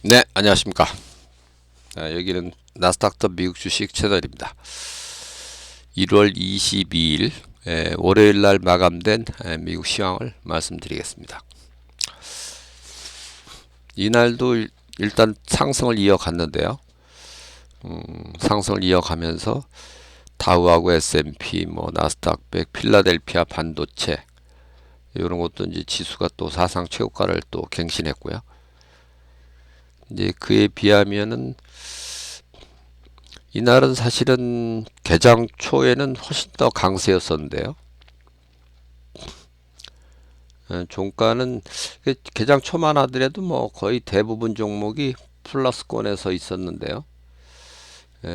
네, 안녕하십니까. 여기는 나스닥터 미국 주식 채널입니다. 1월 22일 월요일 날 마감된 미국 시황을 말씀드리겠습니다. 이날도 일단 상승을 이어갔는데요. 상승을 이어가면서 다우하고 S&P, 나스닥 100, 필라델피아 반도체 이런 것도 이제 지수가 또 사상 최고가를 또 갱신했고요. 이제 그에 비하면은 이날은 사실은 개장 초에는 훨씬 더 강세였었는데요. 종가는 개장 초만 하더라도 거의 대부분 종목이 플러스권에서 있었는데요.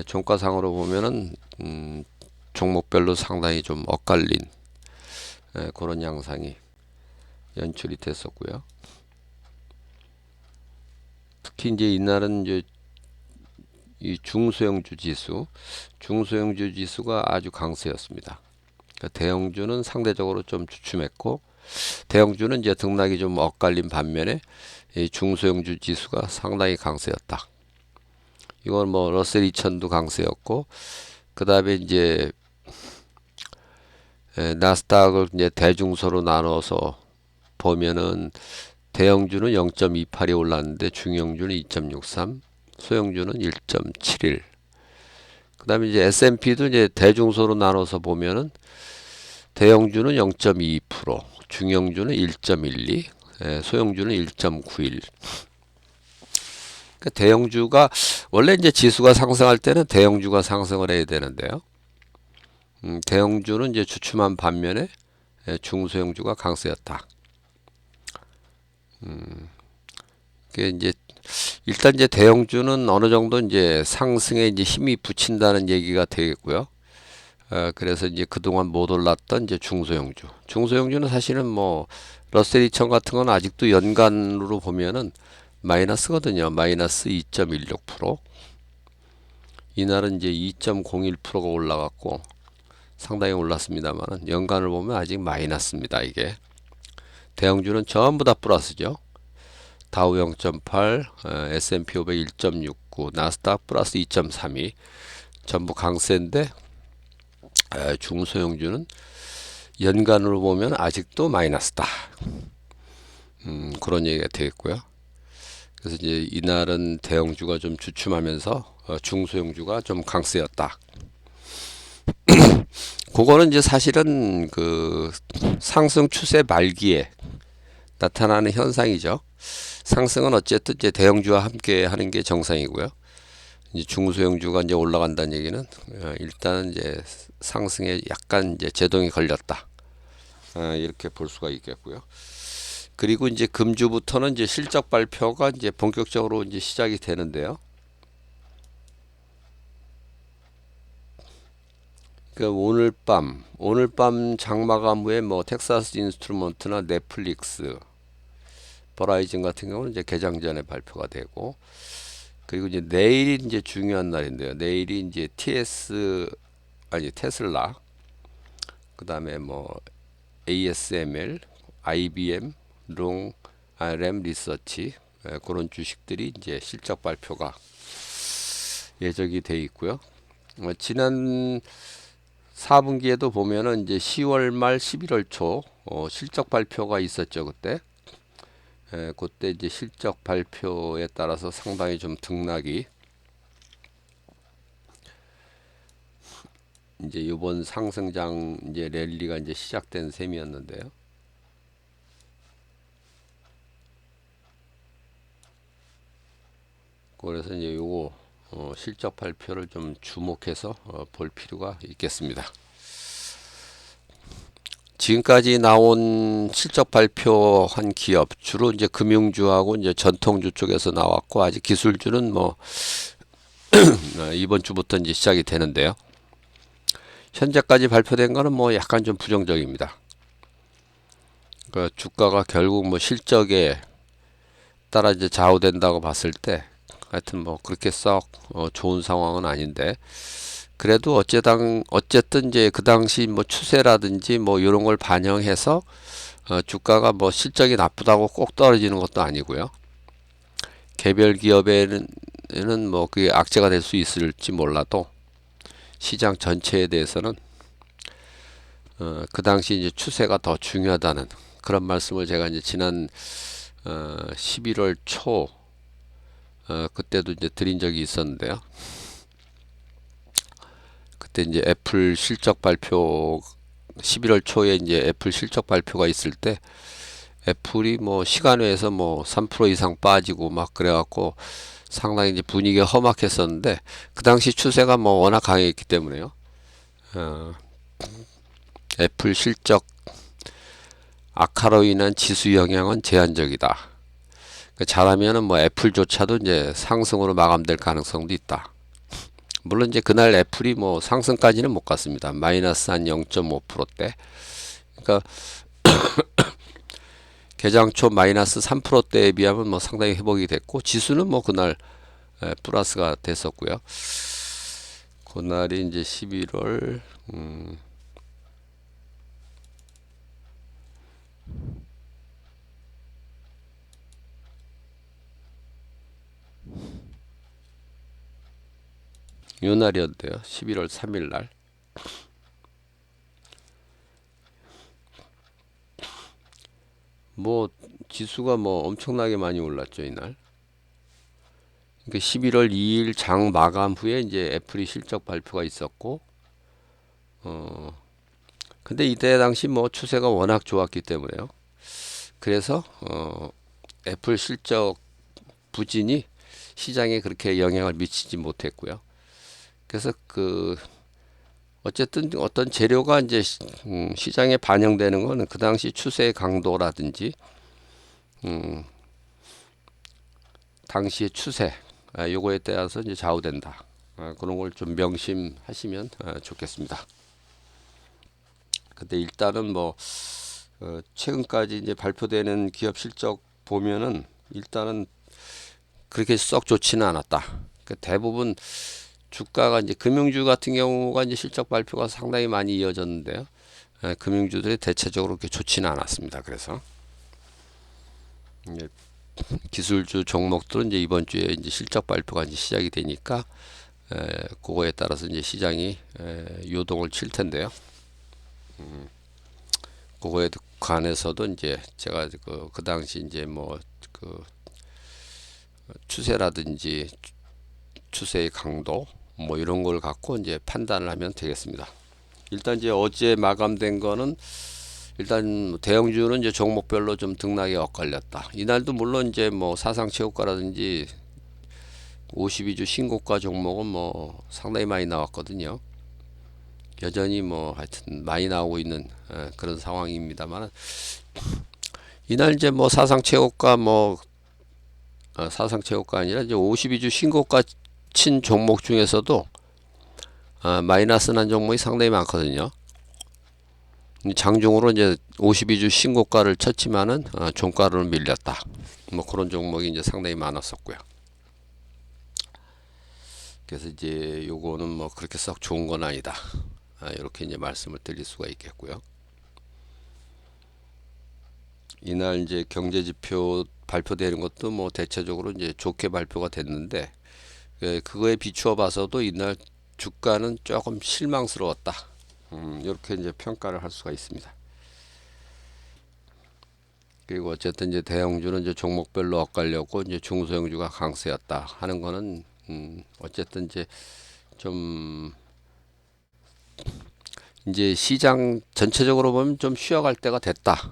종가상으로 보면은 종목별로 상당히 좀 엇갈린 그런 양상이 연출이 됐었고요. 특히 이제 이날은 이제 이 중소형주 지수가 아주 강세였습니다. 그러니까 대형주는 상대적으로 좀 주춤했고, 대형주는 이제 등락이 좀 엇갈린 반면에 이 중소형주 지수가 상당히 강세였다. 이건 러셀 2000도 강세였고, 그 다음에 이제 나스닥을 이제 대중소로 나눠서 보면은 대형주는 0.28이 올랐는데 중형주는 2.63, 소형주는 1.71. 그 다음에 이제 S&P도 이제 대중소로 나눠서 보면은 대형주는 0.22%, 중형주는 1.12, 소형주는 1.91. 그러니까 대형주가 원래 이제 지수가 상승할 때는 대형주가 상승을 해야 되는데요. 대형주는 이제 주춤한 반면에 중소형주가 강세였다. 그게 이제 일단 이제 대형주는 어느 정도 이제 상승에 이제 힘이 붙인다는 얘기가 되겠고요. 그래서 이제 그동안 못 올랐던 이제 중소형주는 사실은 러셀 2000 같은 건 아직도 연간으로 보면은 마이너스거든요. 마이너스 2.16%. 이날은 이제 2.01%가 올라갔고 상당히 올랐습니다만 연간을 보면 아직 마이너스입니다. 이게 대형주는 전부 다 플러스죠. 다우 0.8, S&P 500 1.69, 나스닥 플러스 2.32 전부 강세인데 중소형주는 연간으로 보면 아직도 마이너스다. 그런 얘기가 되겠고요. 그래서 이제 이날은 대형주가 좀 주춤하면서 중소형주가 좀 강세였다. 그거는 이제 사실은 그 상승 추세 말기에 나타나는 현상이죠. 상승은 어쨌든 이제 대형주와 함께 하는 게 정상이고요. 이제 중소형주가 이제 올라간다는 얘기는 일단은 이제 상승에 약간 이제 제동이 걸렸다. 이렇게 볼 수가 있겠고요. 그리고 이제 금주부터는 이제 실적 발표가 이제 본격적으로 이제 시작이 되는데요. 그 오늘 밤 장마감 후에 텍사스 인스트루먼트나 넷플릭스, 버라이즌 같은 경우는 이제 개장 전에 발표가 되고, 그리고 이제 내일이 이제 중요한 날인데요. 내일이 이제 테슬라, 그 다음에 ASML, IBM, 램 리서치, 그런 주식들이 이제 실적 발표가 예정이 돼 있고요. 지난 4분기에도 보면은 이제 10월 말 11월 초 실적 발표가 있었죠. 그때 이제 실적 발표에 따라서 상당히 좀 등락이 이제 이번 상승장 이제 랠리가 이제 시작된 셈이었는데요. 그래서 이제 요거 실적 발표를 좀 주목해서 볼 필요가 있겠습니다. 지금까지 나온 실적 발표한 기업 주로 이제 금융주하고 이제 전통주 쪽에서 나왔고, 아직 기술주는 이번 주부터 이제 시작이 되는데요. 현재까지 발표된 거는 약간 좀 부정적입니다. 그 주가가 결국 실적에 따라 이제 좌우된다고 봤을 때 하여튼 그렇게 썩 좋은 상황은 아닌데, 그래도 어쨌든 이제 그 당시 추세라든지 이런 걸 반영해서 주가가 실적이 나쁘다고 꼭 떨어지는 것도 아니고요. 개별 기업에는 뭐 그게 악재가 될 수 있을지 몰라도 시장 전체에 대해서는 그 당시 이제 추세가 더 중요하다는 그런 말씀을 제가 이제 지난 11월 초 그때도 이제 드린 적이 있었는데요. 그때 이제 애플 실적 발표 11월 초에 이제 애플 실적 발표가 있을 때 애플이 뭐 시간외에서 뭐 3% 이상 빠지고 막 그래갖고 상당히 이제 분위기가 험악했었는데 그 당시 추세가 뭐 워낙 강했기 때문에요. 어, 애플 실적 악화로 인한 지수 영향은 제한적이다. 그러니까 잘하면은 뭐 애플조차도 이제 상승으로 마감될 가능성도 있다. 물론 이제 그날 애플이 뭐 상승까지는 못 갔습니다. 마이너스 한 0.5%대. 그러니까 개장 초 마이너스 3%대에 비하면 뭐 상당히 회복이 됐고 지수는 뭐 그날 플러스가 됐었고요. 그날이 이제 11월 요 날이었대요. 11월 3일 날. 뭐 지수가 뭐 엄청나게 많이 올랐죠, 이날. 그러니까 11월 2일 장 마감 후에 이제 애플이 실적 발표가 있었고 근데 이때 당시 뭐 추세가 워낙 좋았기 때문에요. 그래서 애플 실적 부진이 시장에 그렇게 영향을 미치지 못했고요. 그래서 그 어쨌든 어떤 재료가 이제 시장에 반영되는 거는 그 당시 추세의 강도라든지 당시의 추세 요거에 따라서 이제 좌우된다. 그런 걸 좀 명심하시면 좋겠습니다. 근데 일단은 뭐 최근까지 이제 발표되는 기업 실적 보면은 일단은 그렇게 썩 좋지는 않았다. 그러니까 대부분 주가가 이제 금융주 같은 경우가 이제 실적 발표가 상당히 많이 이어졌는데요. 금융주들이 대체적으로 그렇게 좋지는 않았습니다. 그래서 이제 기술주 종목들은 이제 이번 주에 이제 실적 발표가 이제 시작이 되니까 그거에 따라서 이제 시장이 요동을 칠 텐데요. 그거에 관해서도 이제 제가 그 당시 이제 뭐 그 추세라든지 추세의 강도 뭐 이런 걸 갖고 이제 판단을 하면 되겠습니다. 일단 이제 어제 마감된 거는 일단 대형주는 이제 종목별로 좀 등락이 엇갈렸다. 이날도 물론 이제 뭐 사상체육과라든지 52주 신고가 종목은 뭐 상당히 많이 나왔거든요. 여전히 뭐 하여튼 많이 나오고 있는 그런 상황입니다만 이날 이제 뭐 사상체육과 뭐 사상체육과 아니라 이제 52주 신고가 친 종목 중에서도 마이너스 난 종목이 상당히 많거든요. 장중으로 이제 52주 신고가를 쳤지만은 종가로 밀렸다. 뭐 그런 종목이 이제 상당히 많았었고요. 그래서 이제 요거는 뭐 그렇게 썩 좋은 건 아니다. 이렇게 이제 말씀을 드릴 수가 있겠고요. 이날 이제 경제지표 발표되는 것도 뭐 대체적으로 이제 좋게 발표가 됐는데 그거에 비추어 봐서도 이날 주가는 조금 실망스러웠다. 이렇게 이제 평가를 할 수가 있습니다. 그리고 어쨌든 이제 대형주는 이제 종목별로 엇갈렸고 이제 중소형주가 강세였다 하는 거는 어쨌든 좀 이제 시장 전체적으로 보면 좀 쉬어갈 때가 됐다.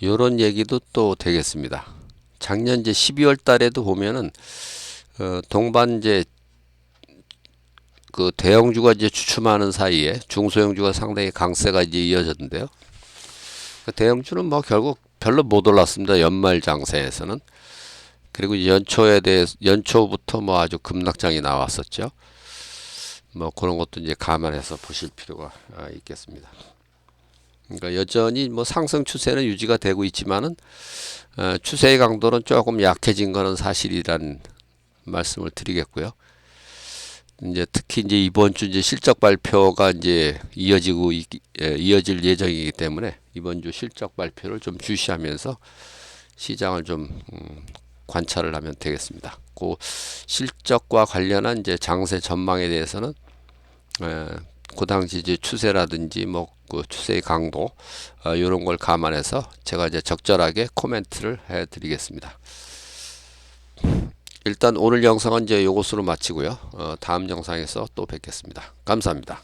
요런 얘기도 또 되겠습니다. 작년 이제 12월 달에도 보면은 동반 이제 그 대형주가 이제 주춤하는 사이에 중소형주가 상당히 강세가 이제 이어졌는데요. 그 대형주는 뭐 결국 별로 못 올랐습니다. 연말 장세에서는. 그리고 연초에 대해 연초부터 뭐 아주 급락장이 나왔었죠. 뭐 그런 것도 이제 감안해서 보실 필요가 있겠습니다. 그러니까 여전히 뭐 상승 추세는 유지가 되고 있지만은 추세의 강도는 조금 약해진 거는 사실이란 말씀을 드리겠고요. 이제 특히 이제 이번 주 이제 실적 발표가 이제 이어질 예정이기 때문에 이번 주 실적 발표를 좀 주시하면서 시장을 좀 관찰을 하면 되겠습니다. 그 실적과 관련한 이제 장세 전망에 대해서는 그 당시 이제 추세라든지 뭐 그 추세의 강도 이런 걸 감안해서 제가 이제 적절하게 코멘트를 해드리겠습니다. 일단 오늘 영상은 이제 요것으로 마치고요. 다음 영상에서 또 뵙겠습니다. 감사합니다.